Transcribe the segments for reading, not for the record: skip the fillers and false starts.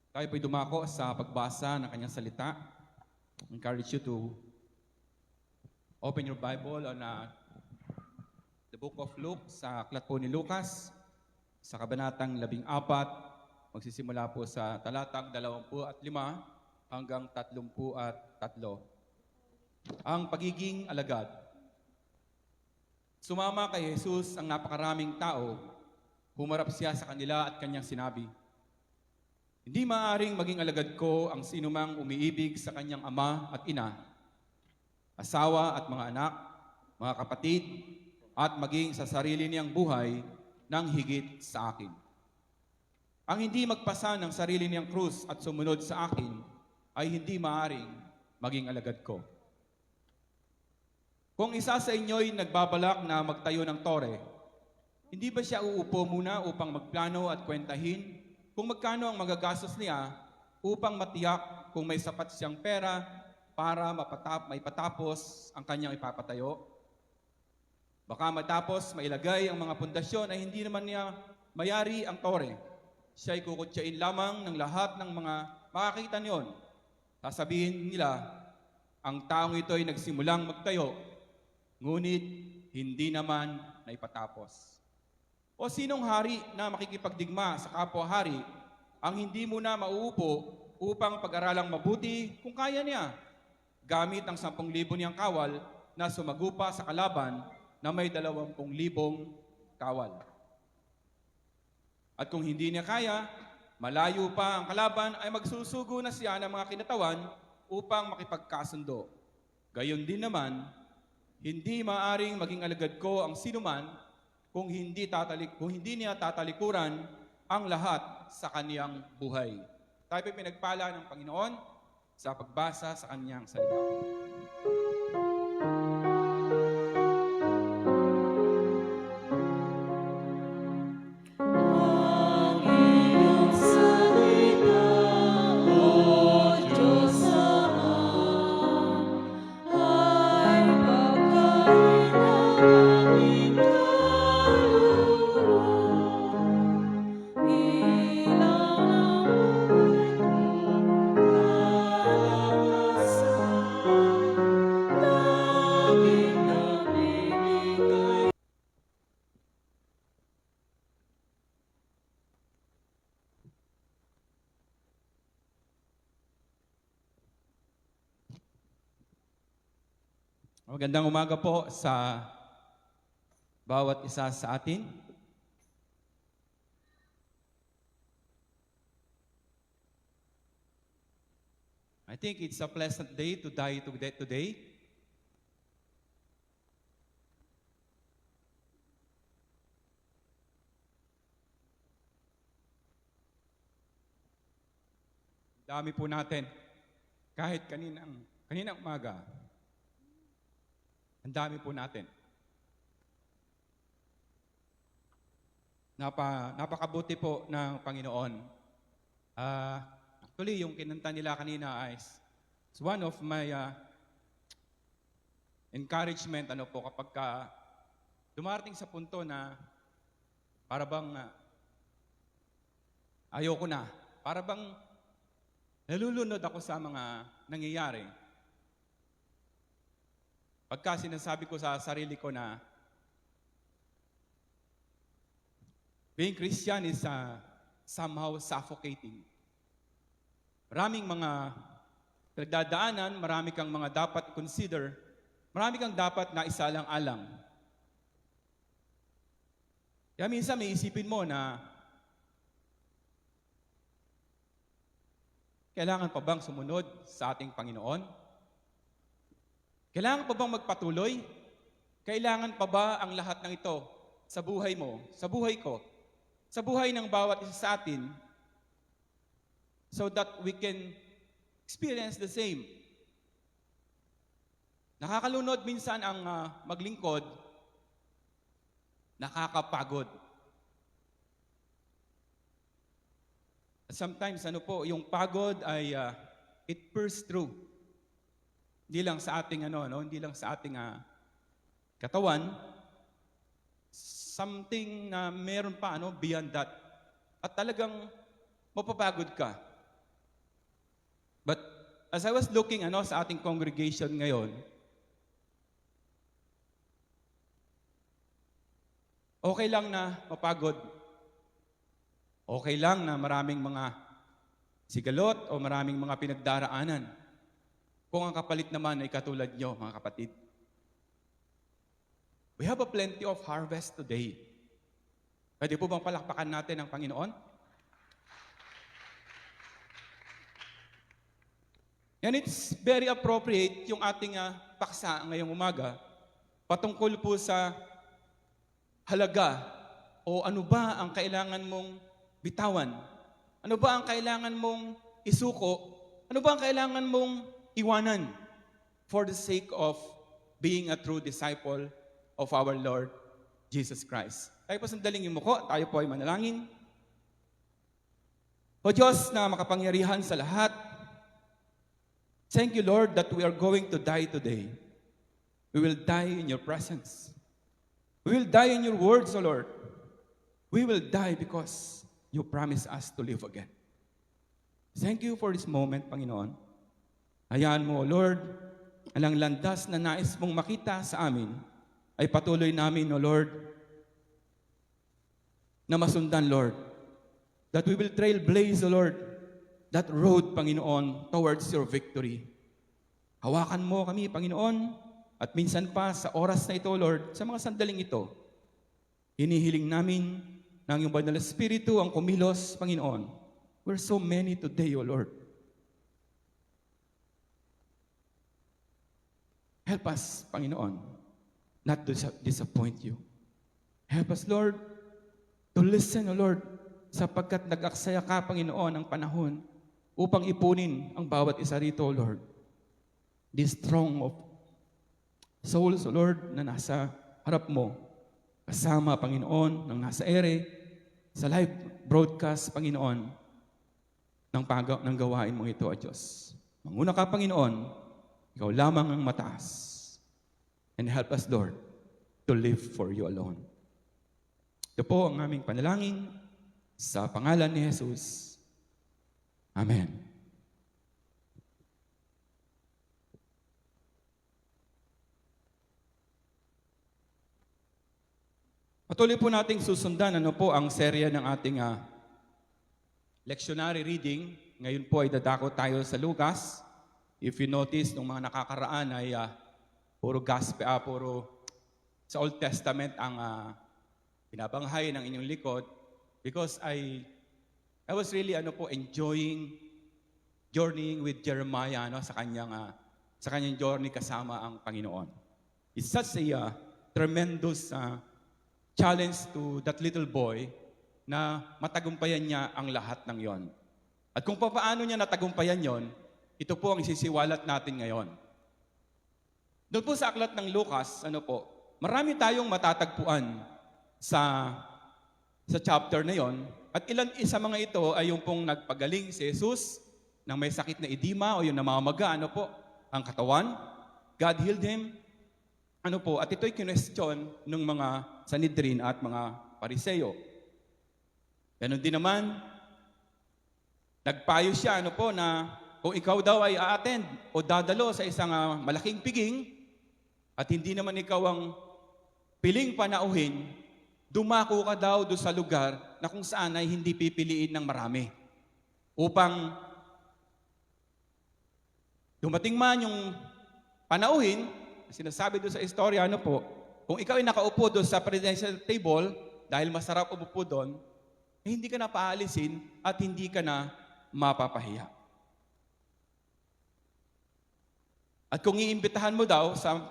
Tayo po'y dumako sa pagbasa ng kanyang salita. I encourage you to open your Bible on the book of Luke, sa aklat po ni Lucas, sa kabanatang 14, magsisimula po sa talatang 25 hanggang 33. Ang pagiging alagad. Sumama kay Jesus ang napakaraming tao, humarap siya sa kanila at kanyang sinabi, "Hindi maaaring maging alagad ko ang sinumang umiibig sa kanyang ama at ina, asawa at mga anak, mga kapatid, at maging sa sarili niyang buhay ng higit sa akin. Ang hindi magpasa ng sarili niyang krus at sumunod sa akin ay hindi maaaring maging alagad ko. Kung isa sa inyo'y nagbabalak na magtayo ng tore, hindi ba siya uupo muna upang magplano at kwentahin kung magkano ang magagastos niya upang matiyak kung may sapat siyang pera para maipatapos ang kanyang ipapatayo? Baka matapos mailagay ang mga pundasyon ay hindi naman niya mayari ang tore. Siya'y kukutsain lamang ng lahat ng mga makakita niyon. Sasabihin nila, ang taong ito ay nagsimulang magtayo, ngunit hindi naman naipatapos. O sinong hari na makikipagdigma sa kapwa-hari ang hindi muna mauupo upang pag-aralang mabuti kung kaya niya, gamit ang 10,000 niyang kawal na sumagupa sa kalaban na may 20,000 kawal. At kung hindi niya kaya, malayo pa ang kalaban ay magsusugo na siya ng mga kinatawan upang makipagkasundo. Gayon din naman, hindi maaring maging alagad ko ang sinuman kung hindi niya tatalikuran ang lahat sa kaniyang buhay." Tayo po'y pinagpala ng Panginoon sa pagbasa sa kaniyang salita. Magandang umaga po sa bawat isa sa atin. I think it's a pleasant day to die today. Dami po natin. Kahit kaninang umaga, ang dami po natin. Napakabuti po ng Panginoon. Actually, yung kinanta nila kanina ay one of my encouragement kapag dumarating sa punto na para bang ayoko na. Para bang nalulunod ako sa mga nangyayari. Pagka sinasabi ko sa sarili ko na being Christian is somehow suffocating. Maraming mga pinagdadaanan, marami kang mga dapat consider, marami kang dapat na isalang-alang. Kaya minsan may isipin mo na kailangan pa bang sumunod sa ating Panginoon? Kailangan pa bang magpatuloy? Kailangan pa ba ang lahat ng ito sa buhay mo, sa buhay ko, sa buhay ng bawat isa sa atin, so that we can experience the same? Nakakalunod minsan ang maglingkod, nakakapagod. At sometimes yung pagod ay it bursts through. Hindi lang sa ating hindi lang sa ating katawan, something na meron pa beyond that. At talagang mapapagod ka. But as I was looking sa ating congregation ngayon, okay lang na mapagod. Okay lang na maraming mga sigalot o maraming mga pinagdaraanan. Kung ang kapalit naman ay katulad nyo, mga kapatid. We have a plenty of harvest today. Pwede po bang palakpakan natin ang Panginoon? And it's very appropriate yung ating paksa ngayong umaga patungkol po sa halaga o ano ba ang kailangan mong bitawan? Ano ba ang kailangan mong isuko? Ano ba ang kailangan mong iwanan for the sake of being a true disciple of our Lord Jesus Christ? Tayo po sandaling yumuko, tayo po ay manalangin. O Diyos na makapangyarihan sa lahat, thank you, Lord, that we are going to die today. We will die in your presence. We will die in your words, O Lord. We will die because you promise us to live again. Thank you for this moment, Panginoon. Hayaan mo, O Lord, alang landas na nais mong makita sa amin, ay patuloy namin, O Lord, na masundan, Lord. That we will trailblaze, O Lord, that road, Panginoon, towards your victory. Hawakan mo kami, Panginoon, at minsan pa sa oras na ito, Lord, sa mga sandaling ito, hinihiling namin ng iyong Banal na Espiritu ang kumilos, Panginoon. We're so many today, O Lord. Help us, Panginoon, not to disappoint you. Help us, Lord, to listen, O Lord, sapagkat nag-aksaya ka, Panginoon, ang panahon upang ipunin ang bawat isa rito, O Lord. This throng of souls, O Lord, na nasa harap mo, kasama, Panginoon, ng nasa ere, sa live broadcast, Panginoon, ng gawain mo ito, O Diyos. Manguna ka, Panginoon, ikaw lamang ang mataas. And help us, Lord, to live for you alone. Ito po ang aming panalangin sa pangalan ni Jesus. Amen. Patuloy po nating susundan ang serya ng ating lectionary reading. Ngayon po ay dadako tayo sa Lucas. If you notice, nung mga nakakaraan ay puro sa Old Testament ang pinabanghay ng inyong likod because I was really enjoying journeying with Jeremiah sa kanyang journey kasama ang Panginoon. It's such a tremendous challenge to that little boy na matagumpayan niya ang lahat ng yon. At kung paano niya natagumpayan yon, ito po ang isisiwalat natin ngayon. Doon po sa aklat ng Lucas, marami tayong matatagpuan sa chapter na yon. At ilan isa mga ito ay yung pong nagpagaling si Jesus ng may sakit na edema o yung namamaga, ang katawan. God healed him. At ito'y kinwestiyon ng mga Sanhedrin at mga Pariseo. Ganon din naman, nagpayo siya, na kung ikaw daw ay a-attend o dadalo sa isang malaking piging at hindi naman ikaw ang piling panauhin, dumako ka daw doon sa lugar na kung saan ay hindi pipiliin ng marami. Upang dumating man yung panauhin, sinasabi doon sa istorya, kung ikaw ay nakaupo doon sa presidential table, dahil masarap umupo doon, hindi ka na paalisin at hindi ka na mapapahiya. At kung iimbitahan mo daw sa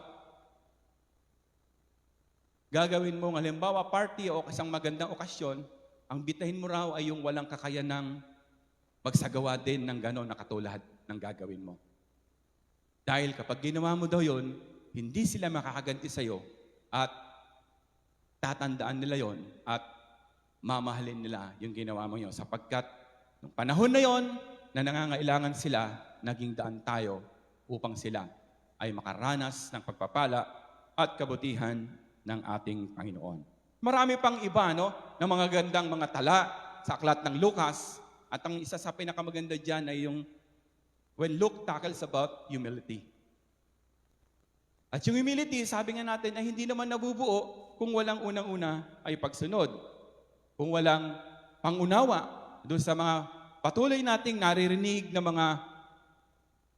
gagawin mong halimbawa party o isang magandang okasyon, ang bitahin mo raw ay yung walang kakayanang magsagawa din ng gano'n na katulad ng gagawin mo. Dahil kapag ginawa mo daw yun, hindi sila makakaganti sa'yo at tatandaan nila yon at mamahalin nila yung ginawa mo yun. Sapagkat nung panahon na yon na nangangailangan sila, naging daan tayo upang sila ay makaranas ng pagpapala at kabutihan ng ating Panginoon. Marami pang iba na mga gandang mga tala sa aklat ng Lucas at ang isa sa pinakamaganda dyan ay yung when Luke tackles about humility. At yung humility, sabi nga natin, ay hindi naman nabubuo kung walang unang-una ay pagsunod. Kung walang pangunawa doon sa mga patuloy nating naririnig na mga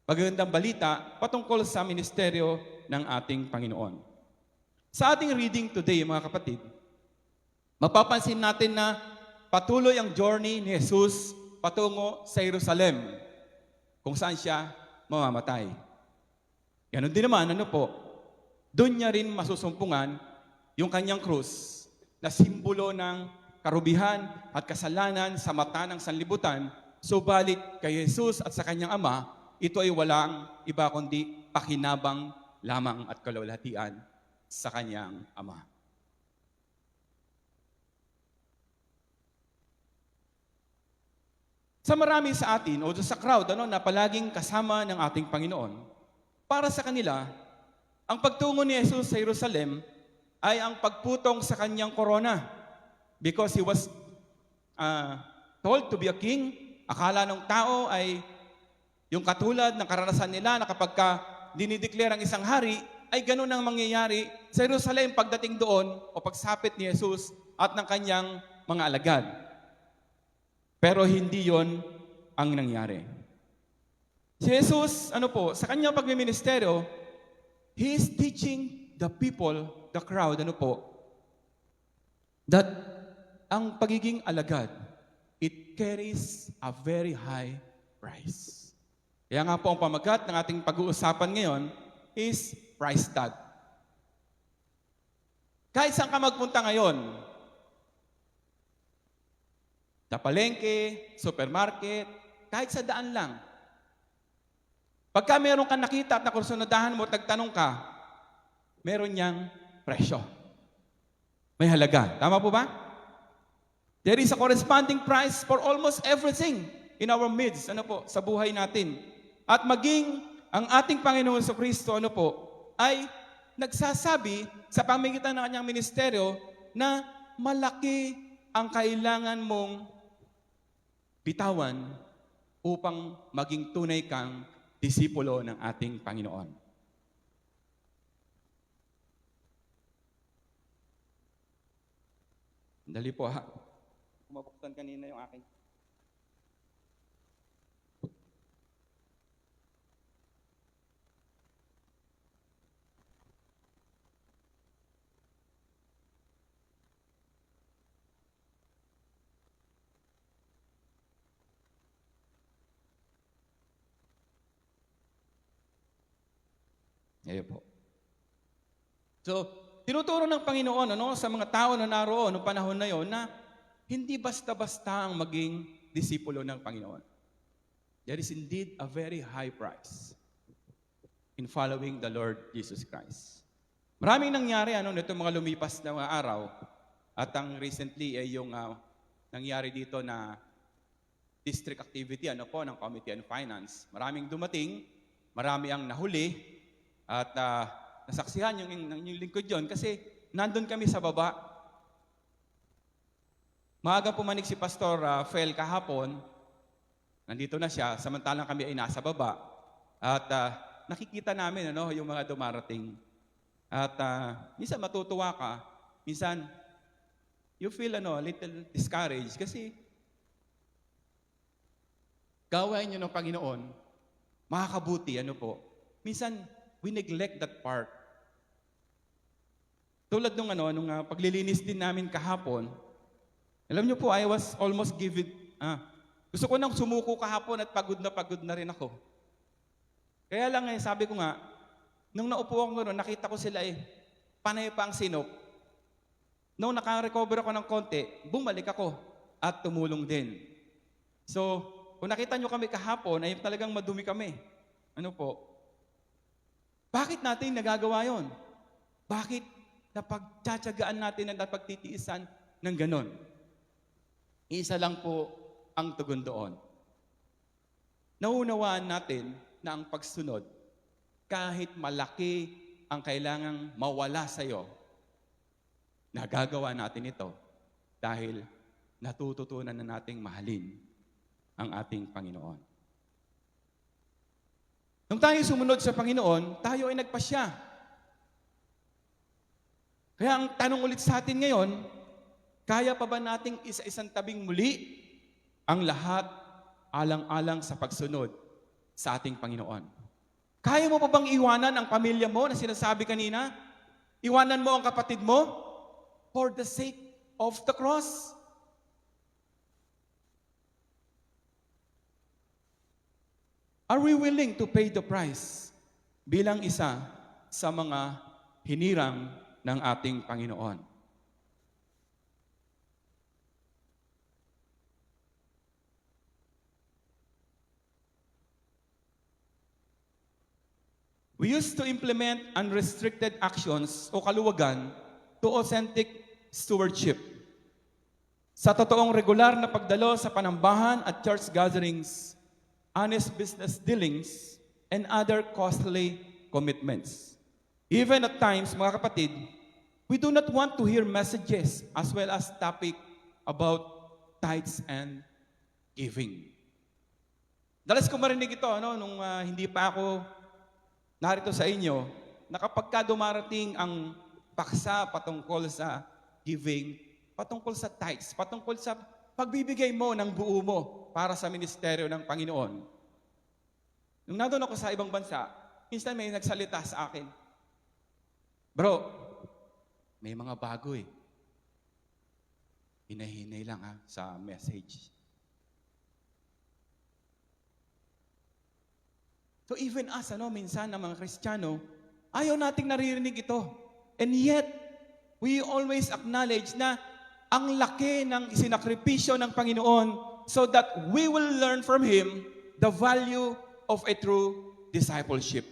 magagandang balita patungkol sa ministeryo ng ating Panginoon. Sa ating reading today, mga kapatid, mapapansin natin na patuloy ang journey ni Jesus patungo sa Jerusalem, kung saan siya mamamatay. Ganon din naman, doon niya rin masusumpungan yung kanyang krus na simbolo ng karubihan at kasalanan sa mata ng sanlibutan, subalit kay Jesus at sa kanyang Ama, ito ay walang iba kundi pakinabang lamang at kalwalhatian sa kanyang Ama. Sa marami sa atin, o sa crowd na palaging kasama ng ating Panginoon, para sa kanila, ang pagtungo ni Jesus sa Jerusalem ay ang pagputong sa kanyang korona. Because he was told to be a king, akala ng tao ay yung katulad ng karanasan nila na kapag dinideclare ang isang hari, ay ganun ang mangyayari sa Jerusalem pagdating doon o pagsapit ni Jesus at ng kanyang mga alagad. Pero hindi yon ang nangyari. Si Jesus, sa kanyang pagmiministeryo, he is teaching the people, the crowd, that ang pagiging alagad, it carries a very high price. Kaya nga po ang pamagat ng ating pag-uusapan ngayon is price tag. Kahit saan ka magpunta ngayon, sa palengke, supermarket, kahit sa daan lang, pagka meron kang nakita at nakursunadahan mo, tagtanong ka, meron niyang presyo. May halaga. Tama po ba? There is a corresponding price for almost everything in our midst, sa buhay natin. At maging ang ating Panginoon Jesucristo, ay nagsasabi sa pamamagitan ng kanyang ministeryo na malaki ang kailangan mong bitawan upang maging tunay kang disipulo ng ating Panginoon. Dali po ha. Mabuksan kanina yung aking. Ayan po. So, tinuturo ng Panginoon sa mga tao na naroon noong panahon na yon na hindi basta-basta ang maging disipulo ng Panginoon. There is indeed a very high price in following the Lord Jesus Christ. Maraming nangyari nito mga lumipas na mga araw at ang recently ay yung nangyari dito na district activity ng Committee on Finance. Maraming dumating, marami ang nahuli, at nasaksihan yung lingkod yun kasi nandun kami sa baba. Maaga pumanik si Pastor Fel kahapon, nandito na siya, samantalang kami ay nasa baba. At nakikita namin yung mga dumarating. At minsan matutuwa ka, minsan you feel a little discouraged kasi gawain nyo ng Panginoon, makakabuti, minsan we neglect that part. Tulad nung paglilinis din namin kahapon, alam niyo po, I was almost gusto ko nang sumuko kahapon at pagod na rin ako. Kaya lang sabi ko nga, nung naupo ako doon, nakita ko sila panay pa ang sinop. Nung naka-recover ako ng konti, bumalik ako at tumulong din. So, kung nakita nyo kami kahapon, ay talagang madumi kami. Bakit natin nagagawa yon? Bakit napagtsatsagaan natin at napagtitiisan ng ganon? Isa lang po ang tugon doon. Naunawaan natin na ang pagsunod, kahit malaki ang kailangang mawala sa iyo, nagagawa natin ito dahil natututunan na nating mahalin ang ating Panginoon. Nung tayo sumunod sa Panginoon, tayo ay nagpasya. Kaya ang tanong ulit sa atin ngayon, kaya pa ba nating isa-isang tabing muli ang lahat alang-alang sa pagsunod sa ating Panginoon? Kaya mo pa bang iwanan ang pamilya mo na sinasabi kanina? Iwanan mo ang kapatid mo for the sake of the cross? Are we willing to pay the price bilang isa sa mga hinirang ng ating Panginoon? We used to implement unrestricted actions o kaluwagan to authentic stewardship. Sa totoong regular na pagdalo sa panambahan at church gatherings, honest business dealings, and other costly commitments. Even at times, mga kapatid, we do not want to hear messages as well as topic about tithes and giving. Dalas ko marinig ito nung hindi pa ako narito sa inyo, na kapag ka dumarating ang paksa patungkol sa giving, patungkol sa tithes, patungkol sa pagbibigay mo ng buo mo para sa ministeryo ng Panginoon. Nung nandun ako sa ibang bansa, minsan may nagsalita sa akin, "Bro, may mga bago eh." Hinahinay lang sa message. So even us, minsan na mga Kristiyano, ayaw nating naririnig ito. And yet, we always acknowledge na ang laki ng isinakripisyo ng Panginoon so that we will learn from Him the value of a true discipleship.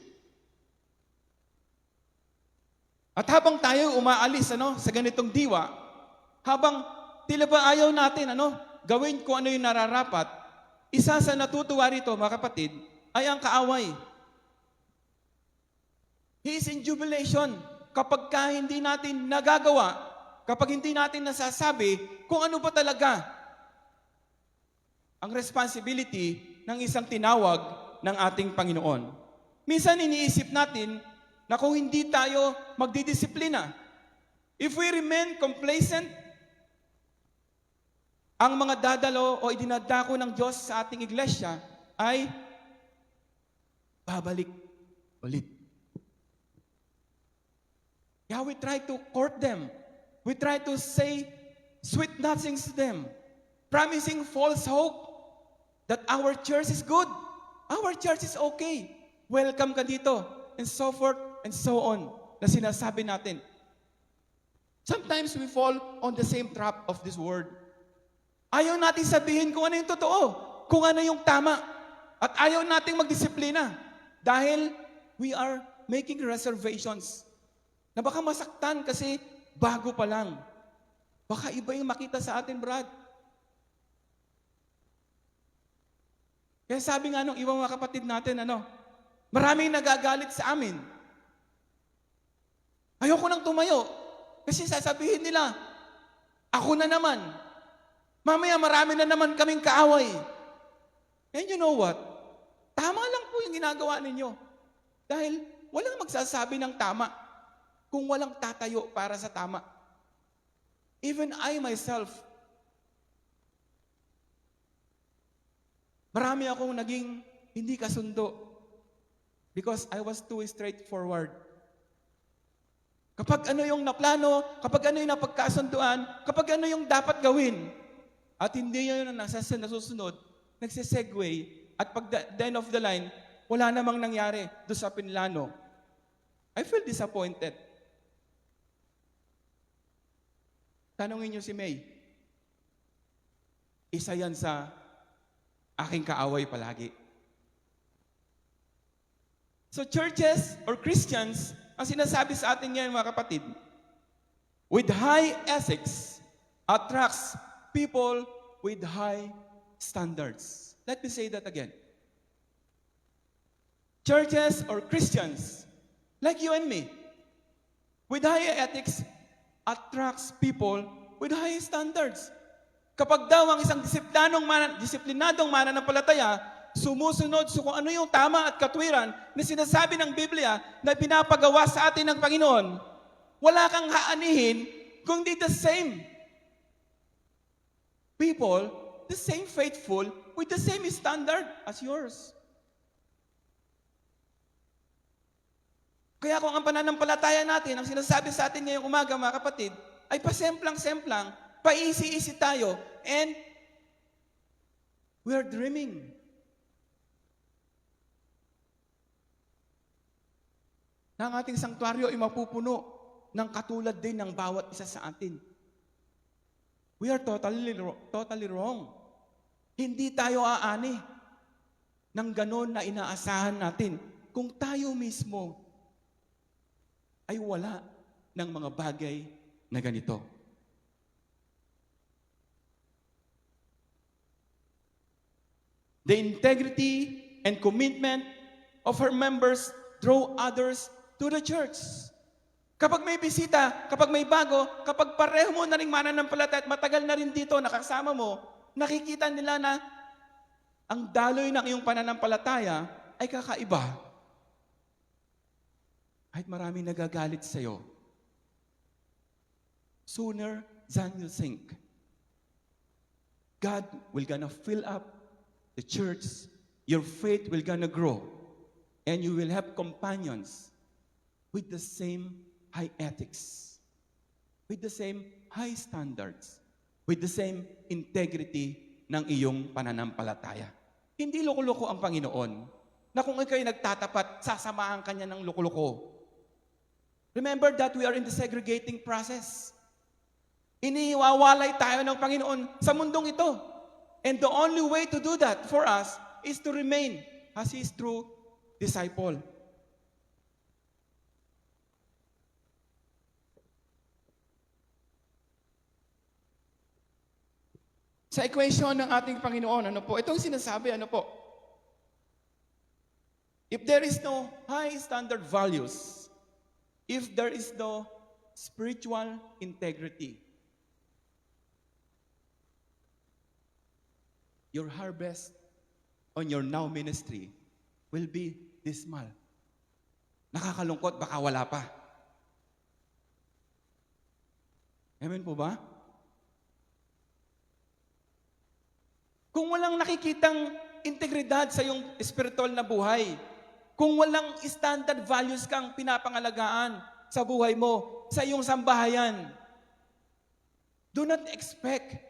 At habang tayo umaalis sa ganitong diwa, habang tila ba ayaw natin gawin kung ano yung nararapat, isa sa natutuwa rito, mga kapatid, ay ang kaaway. He is in jubilation kapag hindi natin nagagawa, kapag hindi natin nasasabi kung ano ba talaga ang responsibility ng isang tinawag ng ating Panginoon. Minsan iniisip natin na kung hindi tayo magdidisiplina, if we remain complacent, ang mga dadalo o idinadako ng Diyos sa ating iglesia ay babalik ulit. Yeah, we try to court them. We try to say sweet nothings to them, promising false hope that our church is good. Our church is okay. Welcome ka dito. And so forth and so on na sinasabi natin. Sometimes we fall on the same trap of this word. Ayaw natin sabihin kung ano yung totoo, kung ano yung tama. At ayaw nating magdisiplina. Dahil we are making reservations na baka masaktan kasi bago pa lang. Baka iba yung makita sa atin, Brad. Kaya sabi nga nung ibang mga kapatid natin, maraming nagagalit sa amin. Ayoko nang tumayo kasi sasabihin nila, ako na naman. Mamaya marami na naman kaming kaaway. And you know what? Tama lang po yung ginagawa ninyo. Dahil walang magsasabi ng tama kung walang tatayo para sa tama. Even I myself, marami akong naging hindi kasundo because I was too straightforward. Kapag ano yung naplano, kapag ano yung napagkasunduan, kapag ano yung dapat gawin, at hindi yun ang nasusunod, nagsisegue, at pag the end of the line, wala namang nangyari doon sa pinlano. I feel disappointed. Tanungin niyo si May. Isa yan sa aking kaaway palagi. So churches or Christians, ang sinasabi sa atin ngayon mga kapatid, with high ethics attracts people with high standards. Let me say that again. Churches or Christians, like you and me, with high ethics, attracts people with high standards. Kapag daw ang isang disiplinadong mananampalataya sumusunod sa kung ano yung tama at katwiran na sinasabi ng Biblia na pinapagawa sa atin ng Panginoon, wala kang haanihin kundi the same people, the same faithful, with the same standard as yours. Kaya kung ang pananampalataya natin, ang sinasabi sa atin ngayong umaga, mga kapatid, ay pasemplang-semplang, paisi-isi tayo, and we are dreaming. Na ang ating sanktuaryo ay mapupuno ng katulad din ng bawat isa sa atin. We are totally wrong. Hindi tayo aani ng ganon na inaasahan natin kung tayo mismo ay wala ng mga bagay na ganito. The integrity and commitment of her members draw others to the church. Kapag may bisita, kapag may bago, kapag pareho mo na rin mananampalataya at matagal na rin dito, nakasama mo, nakikita nila na ang daloy ng iyong pananampalataya ay kakaiba. Kahit maraming nagagalit sa iyo, sooner than you think, God will gonna fill up the church, your faith will gonna grow, and you will have companions with the same high ethics, with the same high standards, with the same integrity ng iyong pananampalataya. Hindi loko-loko ang Panginoon na kung ikaw'y nagtatapat, sasamahan kanya ng loko-loko. Remember that we are in the segregating process. Iniwawalay tayo ng Panginoon sa mundong ito. And the only way to do that for us is to remain as His true disciple. Sa equation ng ating Panginoon, ano po? Itong sinasabi, ano po? If there is no high standard values, if there is no spiritual integrity, your harvest on your now ministry will be dismal. Nakakalungkot, baka wala pa. Amen po ba? Kung walang nakikitang integridad sa iyong espiritual na buhay, kung walang standard values kang pinapangalagaan sa buhay mo, sa iyong sambahayan, do not expect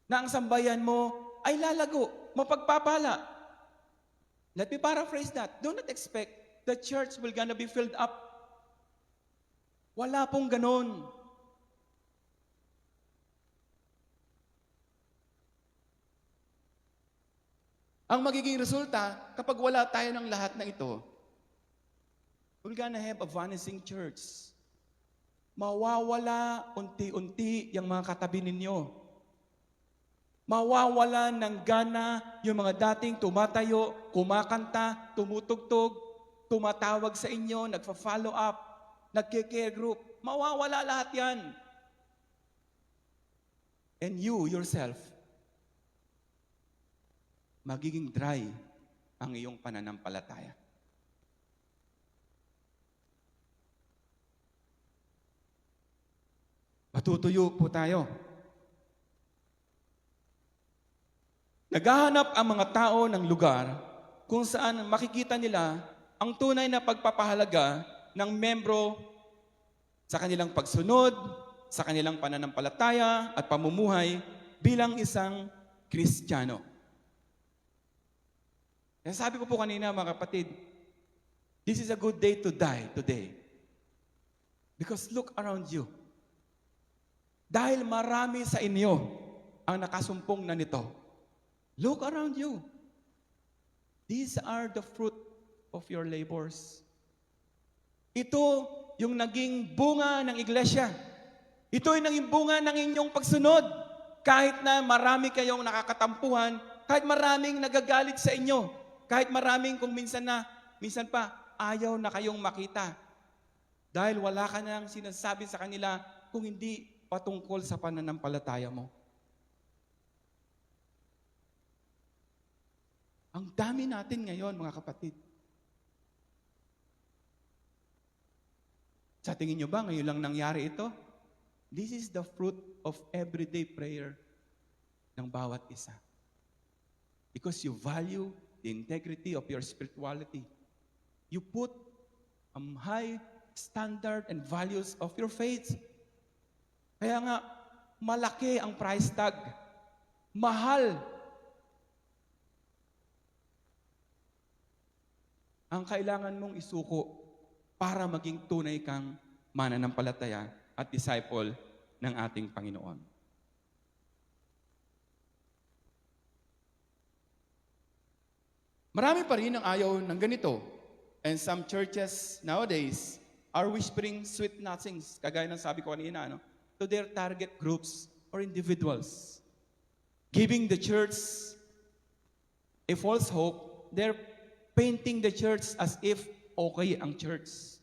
na ang sambayan mo ay lalago, mapagpapala. Let me paraphrase that. Do not expect the church will gonna be filled up. Wala pong ganon. Ang magiging resulta, kapag wala tayo ng lahat ng ito, we're gonna have a vanishing church. Mawawala unti-unti yung mga katabi ninyo. Mawawala ng gana yung mga dating tumatayo, kumakanta, tumutugtog, tumatawag sa inyo, nagfa-follow up, nagke-care group. Mawawala lahat yan. And you yourself, magiging dry ang iyong pananampalataya. Matutuyo po tayo. Naghahanap ang mga tao ng lugar kung saan makikita nila ang tunay na pagpapahalaga ng membro sa kanilang pagsunod, sa kanilang pananampalataya at pamumuhay bilang isang Kristiyano. Kaya sabi ko po kanina, mga kapatid, this is a good day to die today. Because look around you. Dahil marami sa inyo ang nakasumpong na nito. Look around you. These are the fruit of your labors. Ito yung naging bunga ng iglesia. Ito yung naging bunga ng inyong pagsunod. Kahit na marami kayong nakakatampuhan, kahit maraming nagagalit sa inyo, kahit maraming kung minsan pa, ayaw na kayong makita. Dahil wala ka nang sinasabi sa kanila kung hindi patungkol sa pananampalataya mo. Ang dami natin ngayon, mga kapatid. Sa tingin nyo ba, ngayon lang nangyari ito? This is the fruit of everyday prayer ng bawat isa. Because you value the integrity of your spirituality. You put high standard and values of your faith. Kaya nga, malaki ang price tag. Mahal. Ang kailangan mong isuko para maging tunay kang mananampalataya at disciple ng ating Panginoon. Marami pa rin ang ayaw ng ganito. And some churches nowadays are whispering sweet nothings, kagaya ng sabi ko kanina, to their target groups or individuals. Giving the church a false hope, they're painting the church as if okay ang church.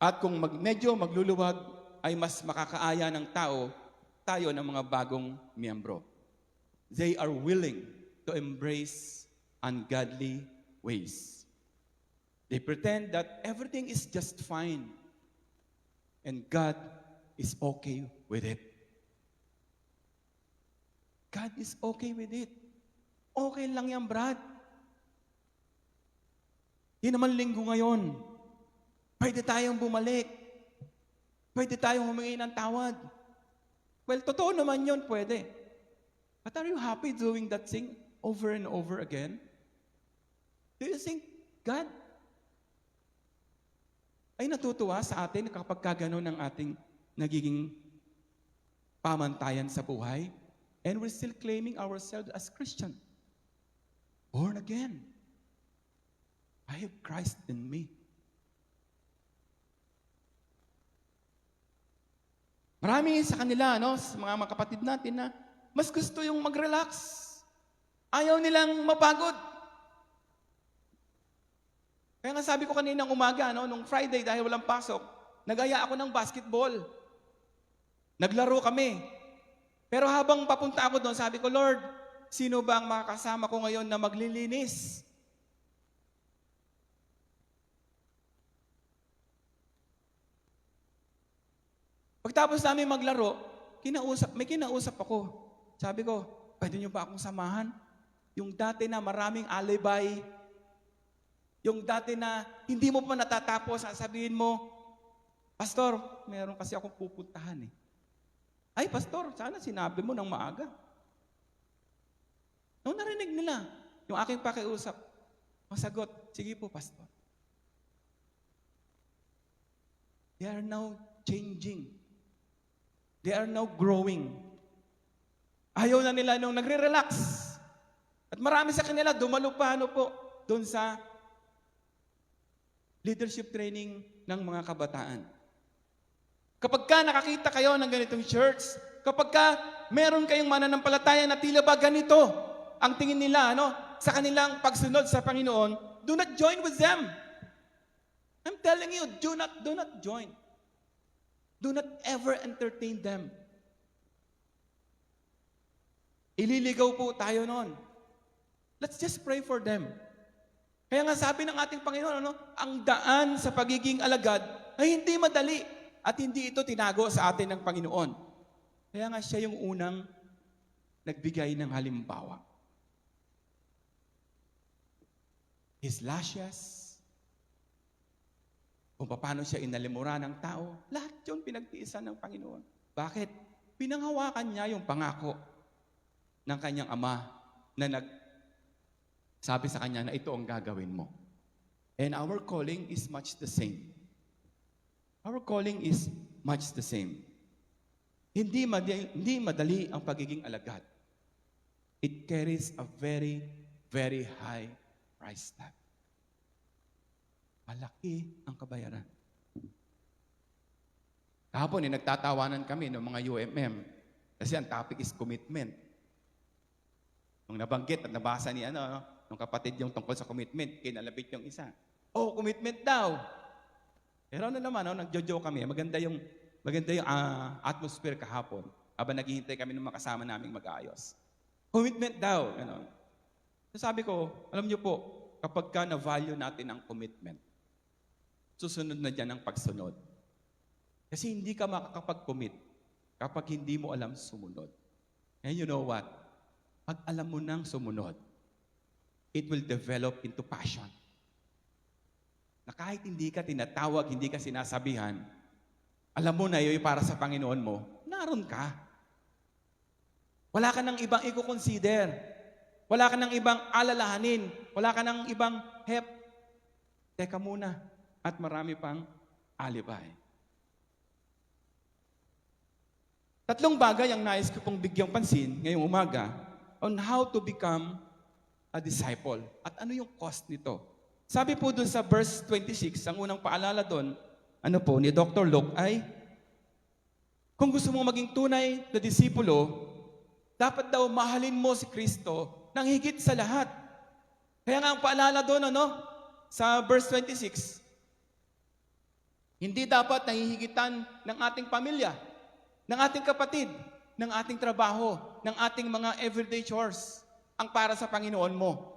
At kung medyo magluluwag, ay mas makakaaya ng tayo ng mga bagong miyembro. They are willing to embrace ungodly ways. They pretend that everything is just fine and God is okay with it. God is okay with it. Okay lang yan, Brad. Di naman linggo ngayon. Pwede tayong bumalik. Pwede tayong humingi ng tawad. Well, totoo naman yun, pwede. But are you happy doing that thing over and over again? Do you think God ay natutuwa sa atin kapag gano'n ang ating nagiging pamantayan sa buhay? And we're still claiming ourselves as Christian. Born again. I have Christ in me. Marami sa kanila, sa mga kapatid natin na mas gusto yung mag-relax. Ayaw nilang mapagod. Kaya nga sabi ko kaninang umaga, nung Friday dahil walang pasok, nag-aya ako ng basketball. Naglaro kami. Pero habang papunta ako doon, sabi ko, Lord, sino ba ang makakasama ko ngayon na maglilinis? Pagtapos namin maglaro, may kinausap ako. Sabi ko, pwede niyo ba akong samahan? Yung dati na maraming alibay, yung dati na hindi mo pa natatapos, sasabihin mo, Pastor, meron kasi akong pupuntahan eh. Ay, Pastor, sana sinabi mo ng maaga. Nung narinig nila, yung aking pakiusap, masagot, sige po, Pastor. They are now changing. They are now growing. Ayaw na nila nung nagre-relax. At marami sa kanila dumalo pa doon sa leadership training ng mga kabataan. Kapag ka nakakita kayo ng ganitong church, kapag ka meron kayong mananampalataya na tila ba ganito ang tingin nila sa kanilang pagsunod sa Panginoon, do not join with them. I'm telling you, do not join. Do not ever entertain them. Ililigaw po tayo noon. Let's just pray for them. Kaya nga sabi ng ating Panginoon, ang daan sa pagiging alagad ay hindi madali at hindi ito tinago sa atin ng Panginoon. Kaya nga siya yung unang nagbigay ng halimbawa. His lashes, kung paano siya inalimura ng tao, lahat yun pinagtiisan ng Panginoon. Bakit? Pinanghawakan niya yung pangako ng kanyang ama na sabi sa kanya na ito ang gagawin mo. And our calling is much the same. Our calling is much the same. Hindi madali ang pagiging alagad. It carries a very, very high price tag. Malaki ang kabayaran. Kahapon, nagtatawanan kami ng mga UMM kasi ang topic is commitment. Nung nabanggit at nabasa ni nung kapatid yung tungkol sa commitment, kinalapit yung isa. Commitment daw. Pero naman, nagjo-joke kami. Maganda yung atmosphere kahapon habang naghihintay kami ng mga kasama naming mag-aayos. Commitment daw. Ano. So sabi ko, alam niyo po, kapag ka na-value natin ang commitment, susunod na dyan ang pagsunod. Kasi hindi ka makakapag-commit kapag hindi mo alam sumunod. And you know what? Pag alam mo nang sumunod, it will develop into passion. Na kahit hindi ka tinatawag, hindi ka sinasabihan, alam mo na yun para sa Panginoon mo, naroon ka. Wala ka nang ibang i-consider. Wala ka nang ibang alalahanin. Wala ka nang ibang teka muna. At marami pang alibay. Tatlong bagay ang nais ko pong bigyang pansin ngayong umaga on how to become a disciple. At ano yung cost nito? Sabi po dun sa verse 26, ang unang paalala dun, ni Dr. Luke ay, kung gusto mong maging tunay na disipulo, dapat daw mahalin mo si Kristo nang higit sa lahat. Kaya nga ang paalala doon, sa verse 26, hindi dapat nahihigitan ng ating pamilya, ng ating kapatid, ng ating trabaho, ng ating mga everyday chores, ang para sa Panginoon mo.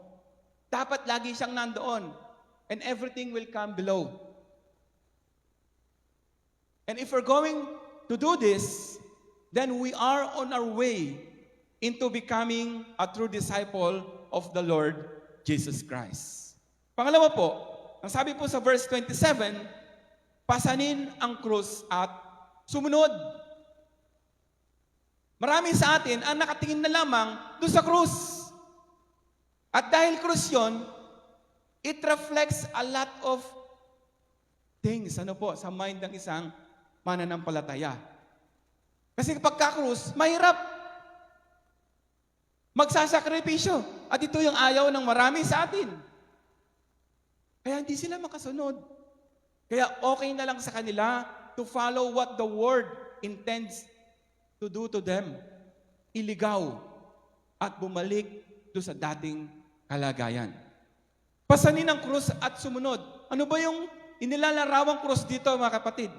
Dapat lagi siyang nandoon, and everything will come below. And if we're going to do this, then we are on our way into becoming a true disciple of the Lord Jesus Christ. Pangalawa po, ang sabi po sa verse 27, pasanin ang krus at sumunod. Marami sa atin ang nakatingin na lamang doon sa krus. At dahil krus yon, it reflects a lot of things, sa mind ng isang mananampalataya. Kasi pagka-krus, mahirap. Magsasakripisyo. At ito yung ayaw ng marami sa atin. Kaya hindi sila makasunod. Kaya okay na lang sa kanila to follow what the Word intends to do to them. Iligaw at bumalik doon sa dating kalagayan. Pasanin ang krus at sumunod. Ano ba yung inilarawang krus dito, mga kapatid?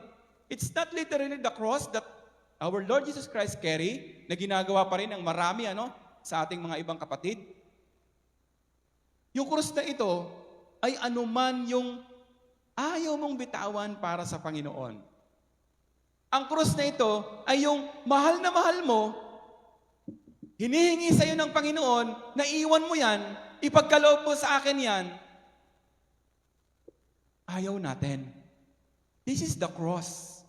It's not literally the cross that our Lord Jesus Christ carry, na ginagawa pa rin ng marami sa ating mga ibang kapatid. Yung krus na ito ay anuman yung ayaw mong bitawan para sa Panginoon. Ang krus na ito ay yung mahal na mahal mo, hinihingi sa iyo ng Panginoon, na iwan mo yan, ipagkaloob mo sa akin yan, ayaw natin. This is the cross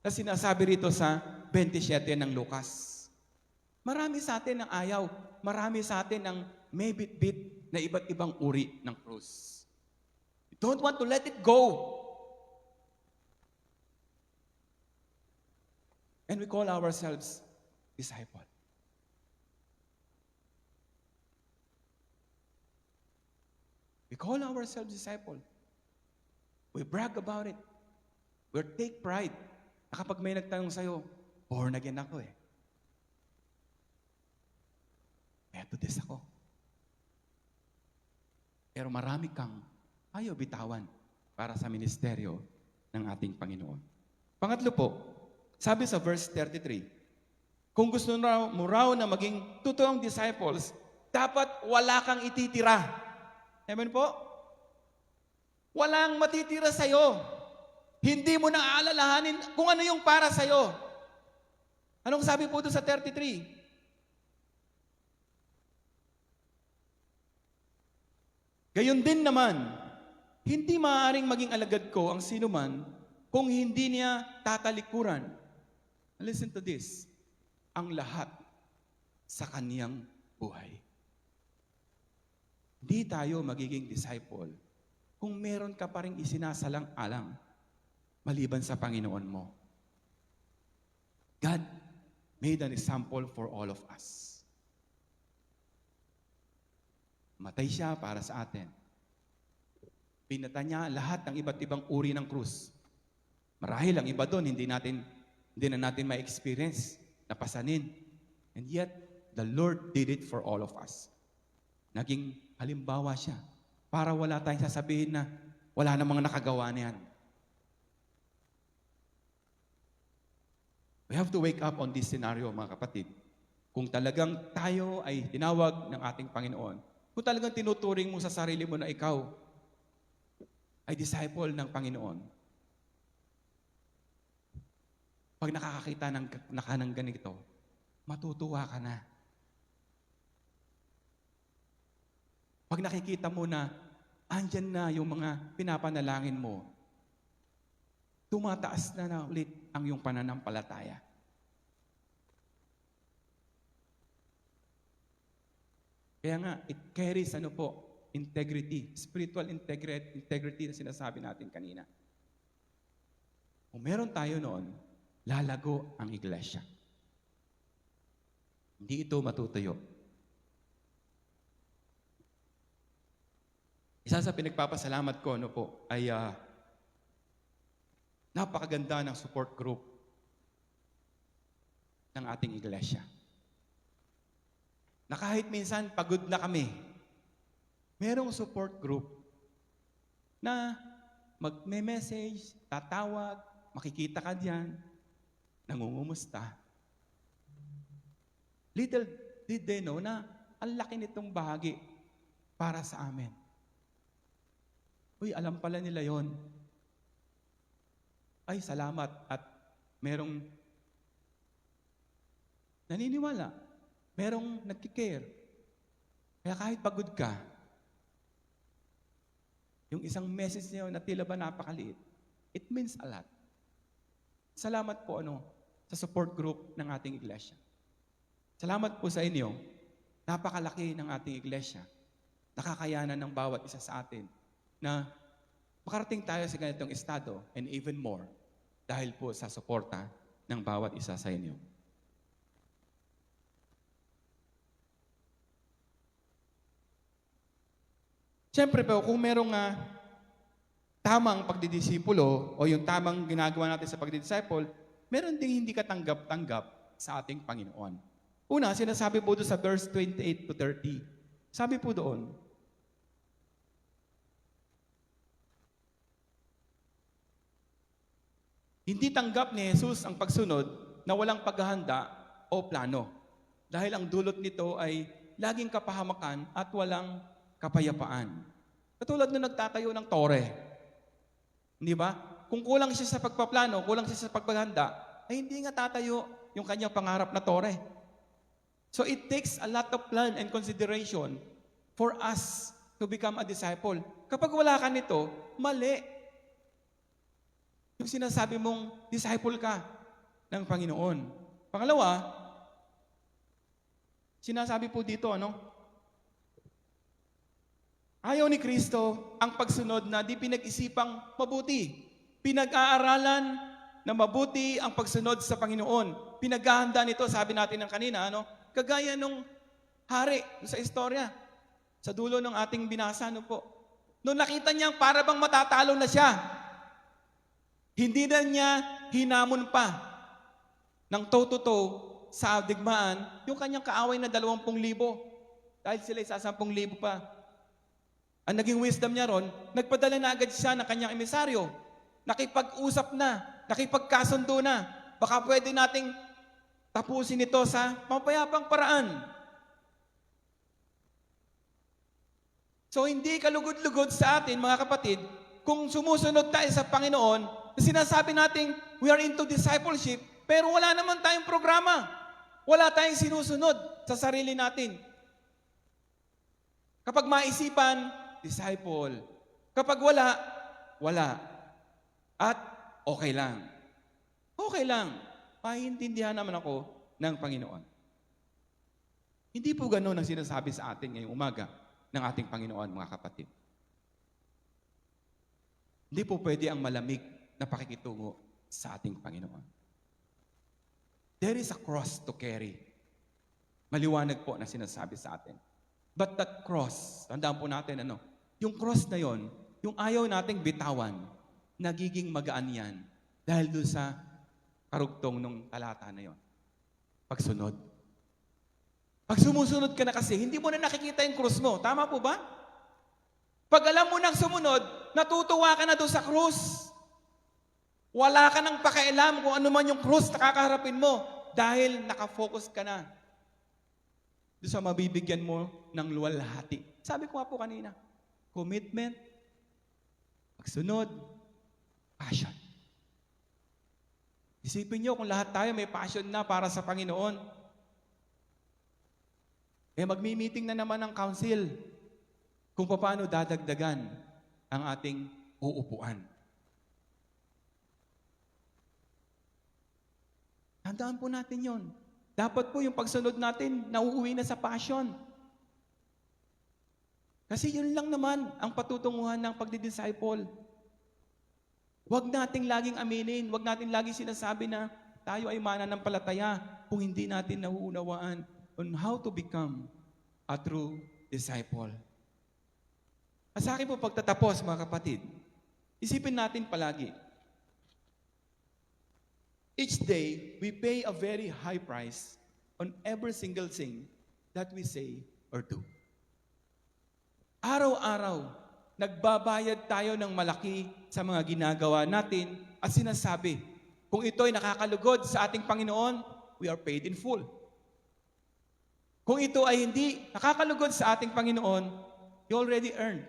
na sinasabi rito sa 27 ng Lucas. Marami sa atin ang ayaw. Marami sa atin ang may bit-bit na iba't ibang uri ng krus. We don't want to let it go. And we call ourselves disciple. We call ourselves disciple. We brag about it. We take pride. Na kapag may nagtanong sa'yo, born again ako eh. Methodist ako. Pero marami kang ayaw bitawan para sa ministeryo ng ating Panginoon. Pangatlo po, sabi sa verse 33, kung gusto mo raw na maging totoong disciples, dapat wala kang ititira. Amen po? Walang matitira sa'yo. Hindi mo na aalalahanin kung ano yung para sa'yo. Anong sabi po doon sa 33? Gayon din naman, hindi maaaring maging alagad ko ang sinuman kung hindi niya tatalikuran. Listen to this. Ang lahat sa kaniyang buhay. Hindi tayo magiging disciple kung meron ka pa rin isinasalang-alang maliban sa Panginoon mo. God made an example for all of us. Matay siya para sa atin. Pinata niya lahat ng iba't ibang uri ng krus. Marahil ang iba doon, hindi na natin ma-experience, napasanin. And yet, the Lord did it for all of us. Naging halimbawa siya para wala tayong sasabihin na wala namang nakagawa niyan. We have to wake up on this scenario, mga kapatid. Kung talagang tayo ay tinawag ng ating Panginoon, kung talagang tinuturing mo sa sarili mo na ikaw ay disciple ng Panginoon, pag nakakakita ng ganito, matutuwa ka na. Pag nakikita mo na andyan na yung mga pinapanalangin mo, tumataas na ulit ang iyong pananampalataya. Kaya nga, it carries integrity, spiritual integrity na sinasabi natin kanina. Kung meron tayo noon, lalago ang iglesia. Hindi ito matutuyo. Isa sa pinagpapasalamat ko ay napakaganda ng support group ng ating iglesia. Na kahit minsan pagod na kami, merong support group na magme-message, tatawag, makikita ka diyan, nangungumusta. Little did they know na ang laki nitong bahagi para sa amin. Uy, alam pala nila yon. Ay, salamat at merong naniniwala, merong nagkikare. Kaya kahit pagod ka, yung isang message niyo na tila ba napakaliit, it means a lot. Salamat po sa support group ng ating iglesia. Salamat po sa inyo. Napakalaki ng ating iglesia. Nakakayanan ng bawat isa sa atin na makarating tayo sa ganitong estado and even more dahil po sa suporta ng bawat isa sa inyo. Siyempre po, kung merong tamang pagdidisipulo o yung tamang ginagawa natin sa pagdidisciple, meron ding hindi katanggap-tanggap sa ating Panginoon. Una, sinasabi po doon sa verse 28 to 30. Sabi po doon, hindi tanggap ni Jesus ang pagsunod na walang paghahanda o plano. Dahil ang dulot nito ay laging kapahamakan at walang kapayapaan. Katulad na nagtatayo ng tore. Hindi ba? Kung kulang siya sa pagpaplano, kulang siya sa paghahanda, ay hindi nga tatayo yung kanyang pangarap na tore. So it takes a lot of plan and consideration for us to become a disciple. Kapag wala ka nito, mali. Yung sinasabi mong disciple ka ng Panginoon. Pangalawa, sinasabi po dito, ayaw ni Kristo ang pagsunod na di pinag-isipang mabuti. Pinag-aaralan na mabuti ang pagsunod sa Panginoon. Pinaghahanda nito, sabi natin ng kanina, kagaya nung hari sa istorya, sa dulo ng ating binasa, Noong nakita niya para bang matatalo na siya, hindi na niya hinamon pa ng toe-to-toe sa digmaan yung kanyang kaaway na 20,000 dahil sila isa 10,000 pa. Ang naging wisdom niya ron, nagpadala na agad siya ng kanyang emisaryo. Nakipag-usap na, nakipagkasundo na. Baka pwede nating tapusin ito sa mapayapang paraan. So hindi kalugod-lugod sa atin, mga kapatid, kung sumusunod tayo sa Panginoon, sinasabi natin, we are into discipleship, pero wala naman tayong programa. Wala tayong sinusunod sa sarili natin. Kapag maisipan, disciple. Kapag wala, wala. At okay lang. Okay lang. Pahintindihan naman ako ng Panginoon. Hindi po ganun ang sinasabi sa atin ngayong umaga ng ating Panginoon, mga kapatid. Hindi po pwede ang malamig na pakikitungo sa ating Panginoon. There is a cross to carry. Maliwanag po na sinasabi sa atin. But that cross, tandaan po natin yung cross na yon, yung ayaw nating bitawan, nagiging magaan yan dahil doon sa karugtong ng talata na yon. Pagsunod. Pag sumusunod ka na kasi, hindi mo na nakikita yung cross mo. Tama po ba? Pag alam mo nang sumunod, natutuwa ka na doon sa cross. Wala ka nang pakialam kung ano man yung cross na kakaharapin mo dahil nakafocus ka na doon sa mabibigyan mo ng luwalhati. Sabi ko nga po kanina, commitment, pagsunod, passion. Isipin nyo kung lahat tayo may passion na para sa Panginoon. Magmi-meeting na naman ng council kung paano dadagdagan ang ating uupuan. Tandaan po natin yon. Dapat po yung pagsunod natin, nauuwi na sa passion. Kasi yun lang naman ang patutunguhan ng pagdidisciple. Huwag nating laging aminin, huwag nating laging sinasabi na tayo ay mananampalataya kung hindi natin nauunawaan on how to become a true disciple. Sa akin po pagtatapos, mga kapatid, isipin natin palagi, each day, we pay a very high price on every single thing that we say or do. Araw-araw, nagbabayad tayo ng malaki sa mga ginagawa natin at sinasabi, kung ito ay nakakalugod sa ating Panginoon, we are paid in full. Kung ito ay hindi nakakalugod sa ating Panginoon, you already earned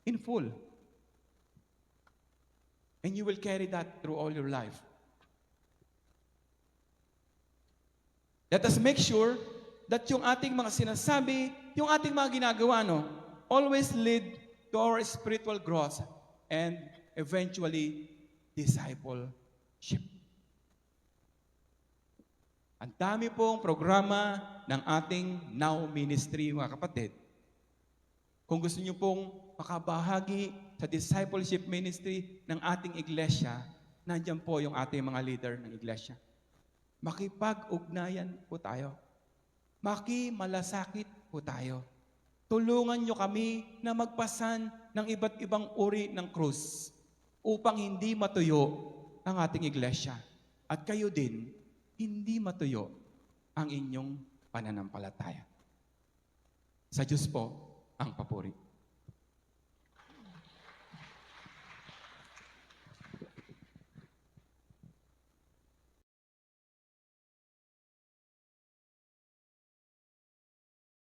in full. And you will carry that through all your life. Let us make sure that yung ating mga sinasabi, yung ating mga ginagawa, always lead to our spiritual growth and eventually discipleship. Ang dami pong programa ng ating Now Ministry, mga kapatid. Kung gusto niyo pong makabahagi sa discipleship ministry ng ating iglesia, nandiyan po yung ating mga leader ng iglesia. Makipag-ugnayan po tayo. Makimalasakit po tayo. Tulungan nyo kami na magpasan ng iba't ibang uri ng krus upang hindi matuyo ang ating iglesia. At kayo din, hindi matuyo ang inyong pananampalataya. Sa Diyos po ang papuri.